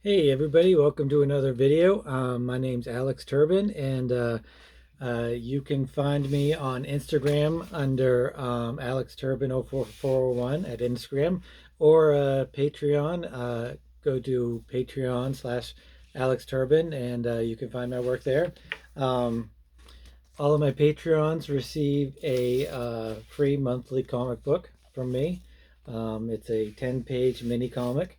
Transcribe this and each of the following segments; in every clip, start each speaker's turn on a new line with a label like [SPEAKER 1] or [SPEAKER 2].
[SPEAKER 1] Hey everybody, welcome to another video. My name's Alex Turbin, and you can find me on Instagram under Alex Turbin 04401 at Instagram, or Patreon. Go to Patreon/ Alex Turbin, and you can find my work there. Um, all of my Patreons receive a free monthly comic book from me. It's a 10-page mini comic,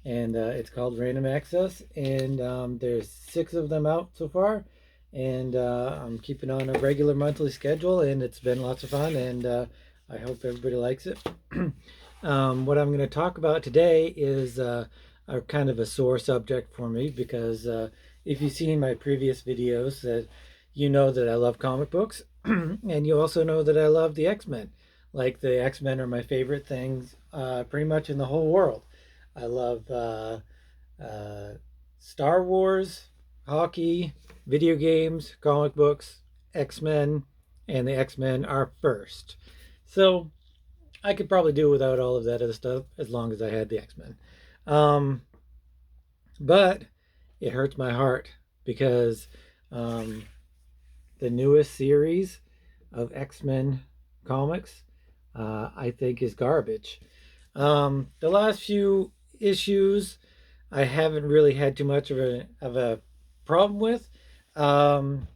[SPEAKER 1] and it's called Random Access, and there's 6 of them out so far, and I'm keeping on a regular monthly schedule, and it's been lots of fun, and I hope everybody likes it. What I'm going to talk about today is a kind of a sore subject for me, because if you've seen my previous videos, that you know that I love comic books, and you also know that I love the X-Men. Like, the X-Men are my favorite things pretty much in the whole world. I love uh, Star Wars, hockey, video games, comic books, X-Men, and the X-Men are first. So I could probably do without all of that other stuff as long as I had the X-Men. Um, but it hurts my heart because um, the newest series of X-Men comics, I think, is garbage. The last few issues I haven't really had too much of a problem with, um,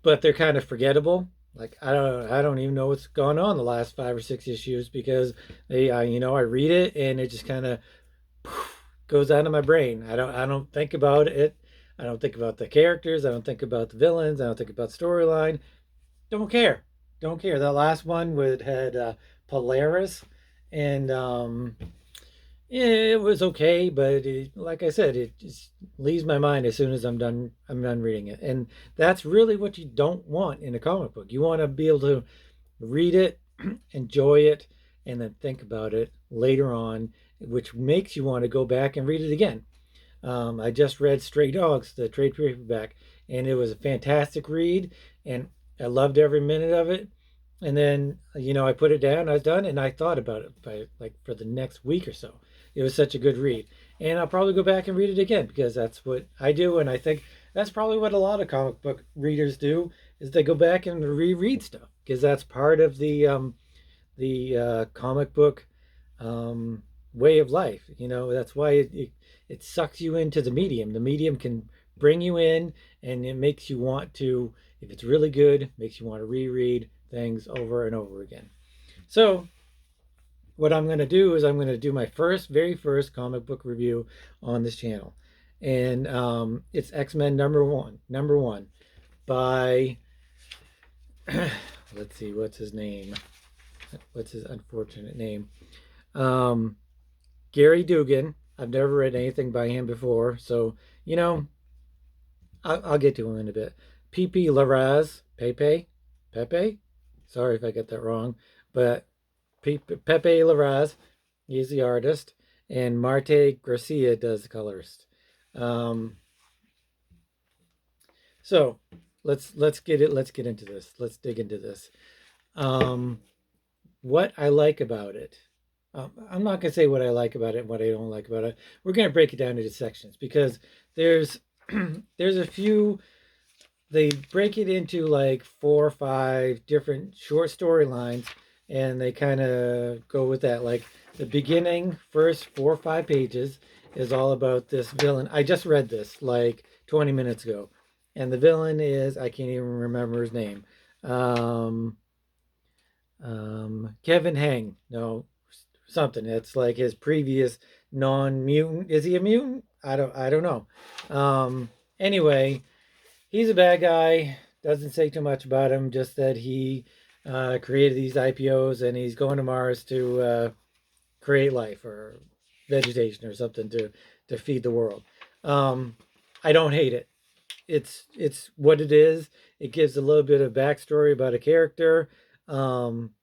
[SPEAKER 1] but they're kind of forgettable. Like, I don't even know what's gone on the last 5 or 6 issues, because I read it and it just kind of goes out of my brain. I don't think about it. I don't think about the characters. I don't think about the villains. I don't think about storyline. Don't care. Don't care. That last one had Polaris, and yeah, it was okay, but like I said, it just leaves my mind as soon as I'm done reading it. And that's really what you don't want in a comic book. You want to be able to read it, enjoy it, and then think about it later on, which makes you want to go back and read it again. I just read Stray Dogs, the trade paperback, and it was a fantastic read, and I loved every minute of it. And then, I put it down, I was done, and I thought about it for the next week or so. It was such a good read. And I'll probably go back and read it again, because that's what I do, and I think that's probably what a lot of comic book readers do, is they go back and reread stuff, because that's part of the comic book um, way of life. That's why it sucks you into the medium. The medium can bring you in, and it makes you want to, if it's really good, makes you want to reread things over and over again. So what I'm going to do is I'm going to do my very first comic book review on this channel, and it's X-Men number one by let's see, what's his name? What's his unfortunate name? Um, Gary Dugan. I've never read anything by him before, so I'll get to him in a bit. Pepe Larraz, Pepe. Sorry if I get that wrong, but Pepe Larraz, he's the artist, and Marte Garcia does the colorist. Um, so let's get into this. Let's dig into this. What I like about it. I'm not going to say what I like about it and what I don't like about it. We're going to break it down into sections, because there's there's a few. They break it into like 4 or 5 different short storylines, and they kind of go with that. Like, the beginning, first 4 or 5 pages is all about this villain. I just read this like 20 minutes ago, and the villain is, I can't even remember his name. Kevin Hang. No, something. It's like his previous non-mutant. Is he a mutant? I don't know. Anyway, he's a bad guy. Doesn't say too much about him, just that he created these IPOs, and he's going to Mars to create life or vegetation or something to feed the world. I don't hate it. It's what it is. It gives a little bit of backstory about a character. Um,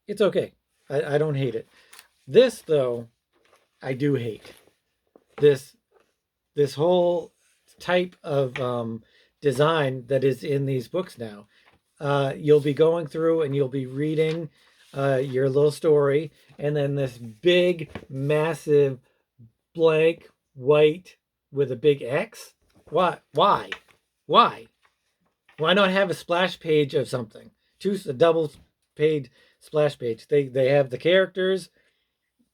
[SPEAKER 1] it's okay. I don't hate it. This, though, I do hate. This whole type of design that is in these books now. You'll be going through and you'll be reading your little story, and then this big, massive blank white with a big X? What? Why? Why? Why not have a splash page of something? A double page splash page. They have the characters,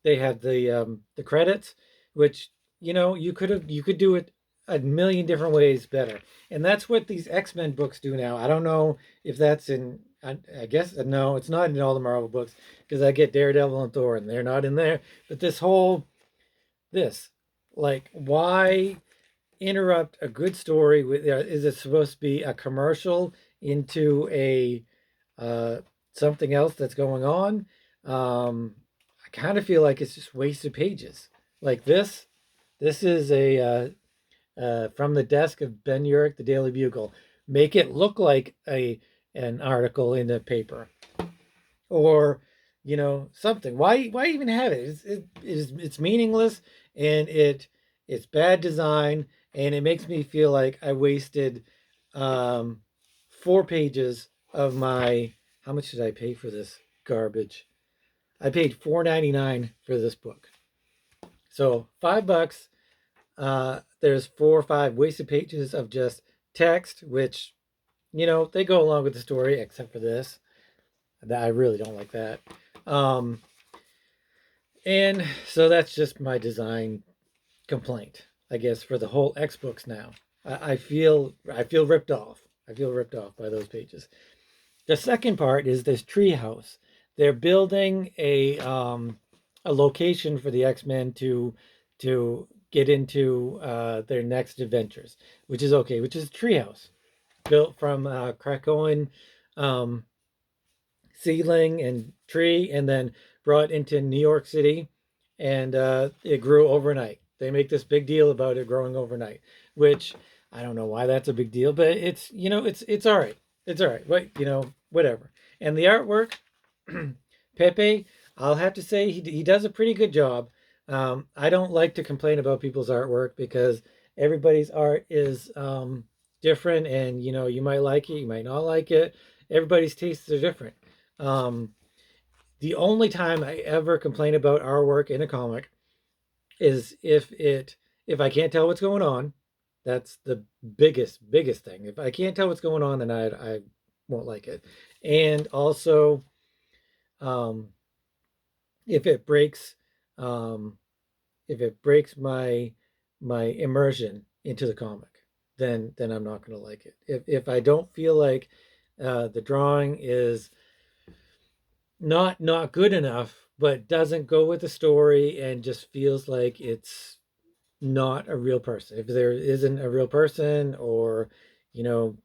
[SPEAKER 1] they have the credits, which you could do it a million different ways better, and that's what these X-Men books do now. I don't know if that's in. I guess no, it's not in all the Marvel books because I get Daredevil and Thor, and they're not in there. But this, like, why interrupt a good story with? Is it supposed to be a commercial into a uh, something else that's going on? I kind of feel like it's just wasted pages. Like this. This is a from the desk of Ben Urich, the Daily Bugle. Make it look like a an article in the paper, or something. Why even have it? It's meaningless, and it's bad design, and it makes me feel like I wasted 4 pages of my. How much did I pay for this garbage? I paid $4.99 for this book. So $5. There's 4 or 5 wasted pages of just text, which they go along with the story, except for this. That I really don't like that. Um, and so that's just my design complaint, I guess, for the whole X books now. I feel ripped off. I feel ripped off by those pages. The second part is this treehouse. They're building a location for the X-Men to get into their next adventures, which is okay, which is a treehouse built from Krakoan um, seedling and tree, and then brought into New York City, and it grew overnight. They make this big deal about it growing overnight, which I don't know why that's a big deal, but it's all right. It's all right. Whatever. And the artwork, Pepe, I'll have to say he does a pretty good job. I don't like to complain about people's artwork because everybody's art is different, and you might like it, you might not like it. Everybody's tastes are different. Um, the only time I ever complain about our work in a comic is if I can't tell what's going on. That's the biggest thing. If I can't tell what's going on, then I won't like it. And also, um, if it breaks um, if it breaks my immersion into the comic, then I'm not going to like it. If I don't feel like the drawing is not good enough, but doesn't go with the story and just feels like it's not a real person. If there isn't a real person, or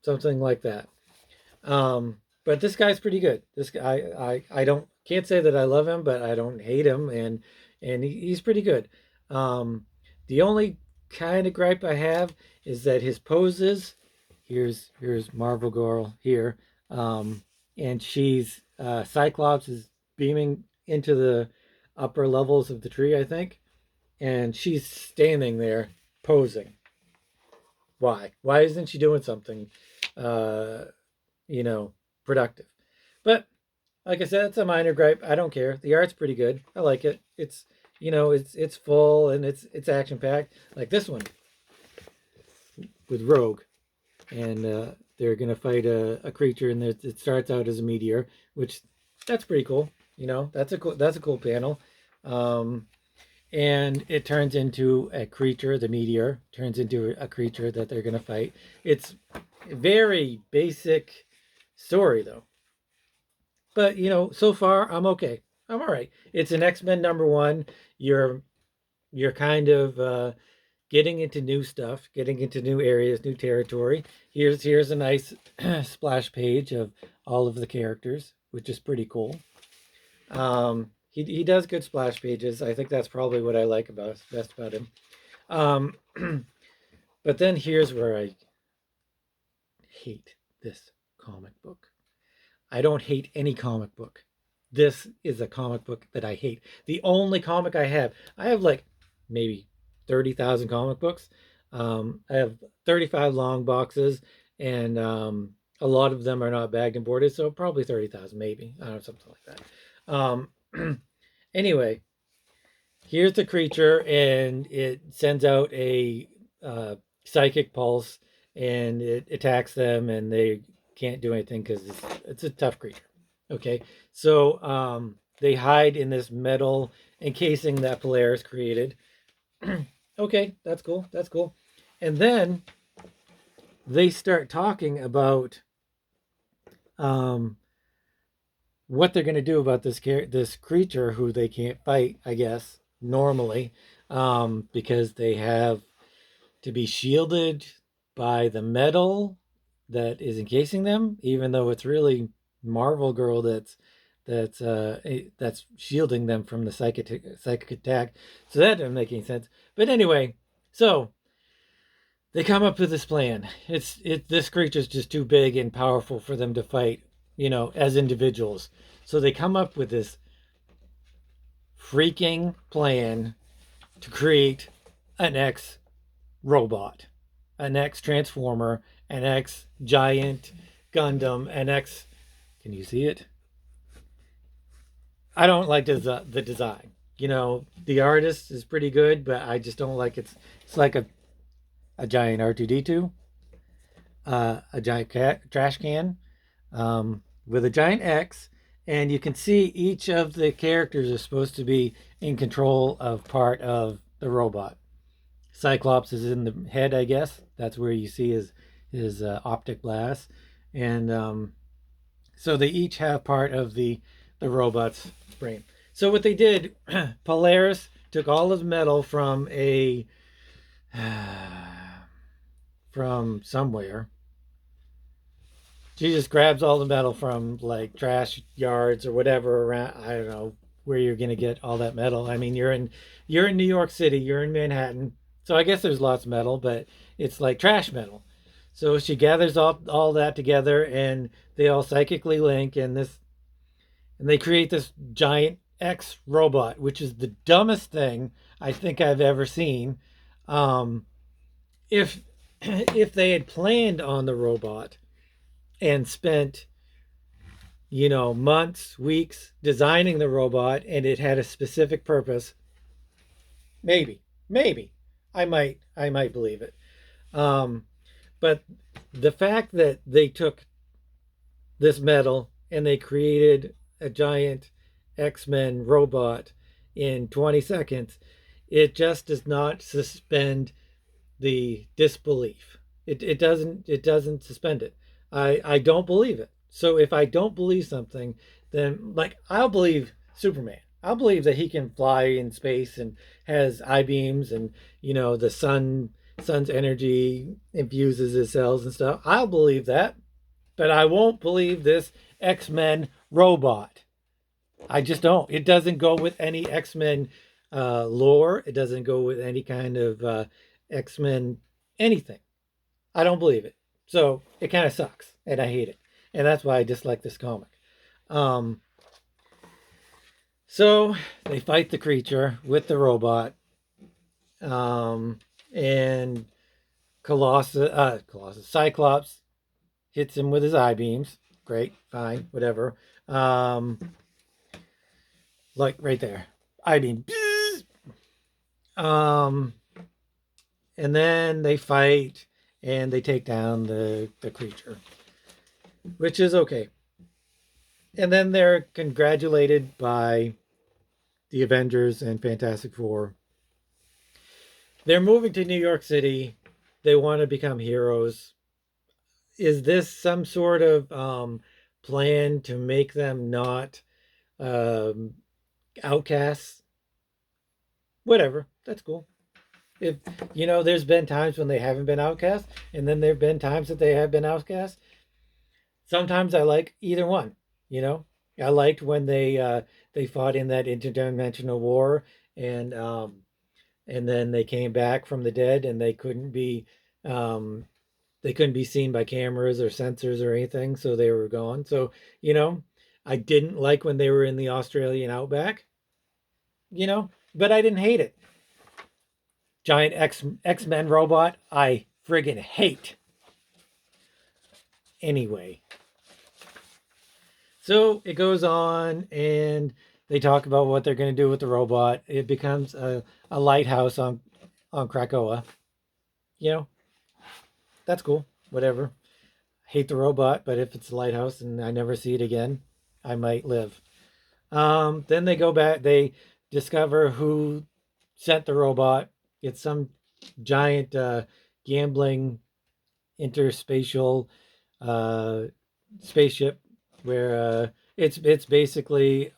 [SPEAKER 1] something like that. But this guy's pretty good. This guy, I don't can't say that I love him, but I don't hate him, and he's pretty good. Um, the only kind of gripe I have is that his poses. Here's Marvel Girl here, um, and she's Cyclops is beaming into the upper levels of the tree, I think, and she's standing there posing. Why? Why isn't she doing something, uh, you know, productive? But like I said, it's a minor gripe. I don't care. The art's pretty good. I like it. It's full, and it's action packed. Like this one with Rogue, and they're gonna fight a creature, and it starts out as a meteor, which that's pretty cool. That's a cool panel. Um, and it turns into a creature. The meteor turns into a creature that they're gonna fight. It's a very basic story though, but so far I'm okay. I'm all right. It's an X-Men #1. You're kind of getting into new stuff, getting into new areas, new territory. Here's a nice splash page of all of the characters, which is pretty cool. He does good splash pages. I think that's probably what I like about best about him. Um, but then here's where I hate this comic book. I don't hate any comic book. This is a comic book that I hate. The only comic I have like maybe 30,000 comic books. I have 35 long boxes, and a lot of them are not bagged and boarded, so probably 30,000, maybe. I don't know, something like that. Anyway, here's the creature, and it sends out a psychic pulse, and it attacks them, and they can't do anything because it's a tough creature. Okay, so they hide in this metal encasing that Polaris created. Okay, that's cool. That's cool. And then they start talking about um, what they're going to do about this creature who they can't fight, I guess, normally, because they have to be shielded by the metal that is encasing them, even though it's really Marvel Girl that's shielding them from the psychic attack. So that doesn't make any sense. But anyway, so they come up with this plan. This creature's just too big and powerful for them to fight, as individuals. So they come up with this freaking plan to create an X robot, an X transformer, an X giant Gundam, an X. Can you see it? I don't like the design. The artist is pretty good, but I just don't like it's like a giant R2D2, a giant trash can, with a giant X, and you can see each of the characters are supposed to be in control of part of the robot. Cyclops is in the head, I guess. That's where you see his optic blast, and so they each have part of the robot's brain. So what they did, Polaris took all of the metal from from somewhere. She just grabs all the metal from like trash yards or whatever around. I don't know where you're gonna get all that metal. I mean, you're in New York City, you're in Manhattan, so I guess there's lots of metal, but it's like trash metal. So she gathers all that together, and they all psychically link, and they create this giant X robot, which is the dumbest thing I think I've ever seen. Um, if if they had planned on the robot and spent months, weeks designing the robot, and it had a specific purpose, maybe I might believe it. Um, but the fact that they took this metal and they created a giant X-Men robot in 20 seconds, it just does not suspend the disbelief. It doesn't suspend it. I don't believe it. So if I don't believe something, then like I'll believe Superman. I'll believe that he can fly in space and has I beams, and the sun's energy infuses his cells and stuff. I'll believe that, but I won't believe this X-Men robot. I just don't. It doesn't go with any X-Men lore. It doesn't go with any kind of X-Men anything. I don't believe it. So it kind of sucks, and I hate it, and that's why I dislike this comic. Um, so they fight the creature with the robot, and Cyclops hits him with his eye beams. Great, fine, whatever. Like right there, eye beam. Um, and then they fight and they take down the creature, which is okay. And then they're congratulated by the Avengers and Fantastic Four. They're moving to New York City. They want to become heroes. Is this some sort of plan to make them not um, outcasts? Whatever. That's cool. If there's been times when they haven't been outcast, and then there've been times that they have been outcast. Sometimes I like either one. You know, I liked when they fought in that interdimensional war, and then they came back from the dead, and um, they couldn't be seen by cameras or sensors or anything, so they were gone. So you know, I didn't like when they were in the Australian outback. But I didn't hate it. Giant X-Men robot, I friggin' hate. Anyway, so it goes on, and They talk about what they're going to do with the robot. It becomes a lighthouse on Krakoa. You know, that's cool. Whatever. Hate the robot, but if it's a lighthouse and I never see it again, I might live. Then they go back. They discover who sent the robot. It's some giant gambling interspatial uh, spaceship where it's basically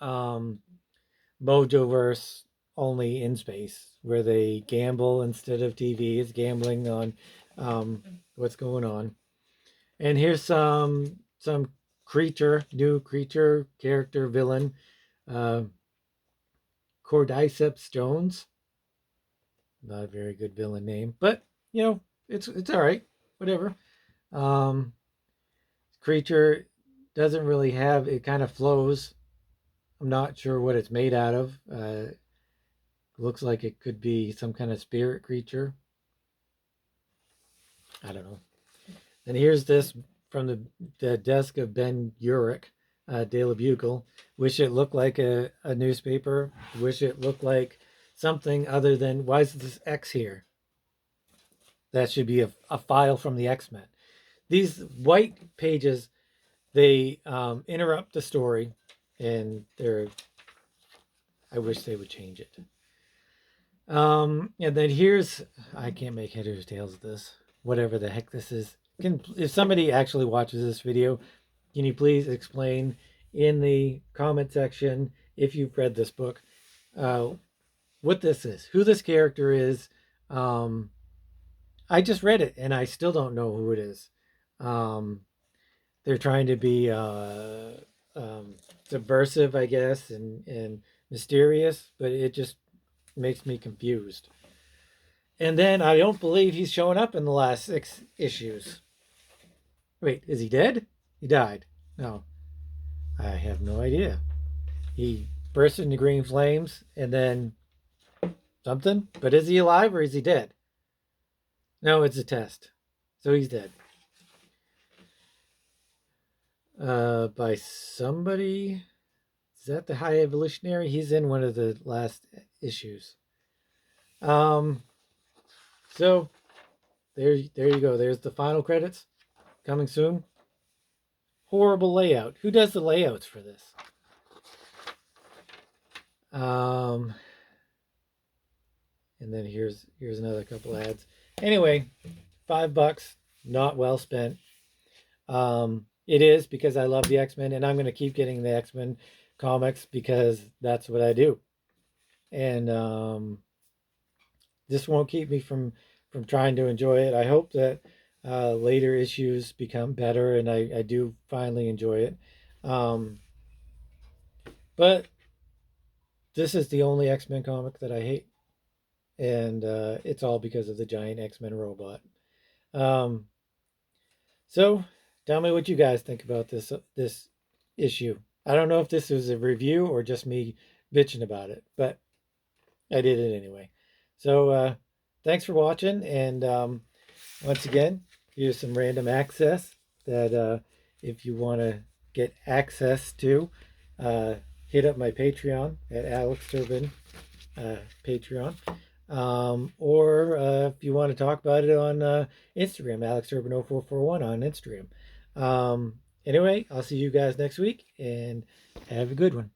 [SPEAKER 1] Mojoverse only in space, where they gamble instead of TV. It's gambling on what's going on. And here's some new creature character villain, uh, Cordyceps Jones. Not a very good villain name, but you know it's all right. Whatever. Um, Creature doesn't really have. It kind of flows. I'm not sure what it's made out of. Looks like it could be some kind of spirit creature. I don't know. And here's this from the desk of Ben Urich, Daily Bugle. Wish it looked like a newspaper. Wish it looked like something other than, why is this X here? That should be a file from the X-Men. These white pages, they interrupt the story, and I wish they would change it. And then here's, I can't make head or tails of this. Whatever the heck this is. If somebody actually watches this video, can you please explain in the comment section, if you've read this book, what this is, who this character is? I just read it and I still don't know who it is. They're trying to be subversive, I guess, and mysterious, but it just makes me confused. And then I don't believe he's showing up in the last 6 issues. Wait, is he dead? He died. No, I have no idea. He burst into green flames and then something. But is he alive or is he dead? No, it's a test. So he's dead. By somebody. Is that the High Evolutionary? He's in one of the last issues. So there you go. There's the final credits coming soon. Horrible layout. Who does the layouts for this? And then here's another couple ads. Anyway, $5, not well spent. It is, because I love the X-Men, and I'm going to keep getting the X-Men comics because that's what I do. And this won't keep me from trying to enjoy it. I hope that later issues become better and I do finally enjoy it. But this is the only X-Men comic that I hate, and it's all because of the giant X-Men robot. So tell me what you guys think about this issue. I don't know if this was a review or just me bitching about it, but I did it anyway. So thanks for watching, and once again, here's some random access that if you want to get access to, hit up my Patreon at Alex Turbin Patreon. Or if you want to talk about it on Instagram, AlexTurbin0441 on Instagram. Anyway, I'll see you guys next week, and have a good one.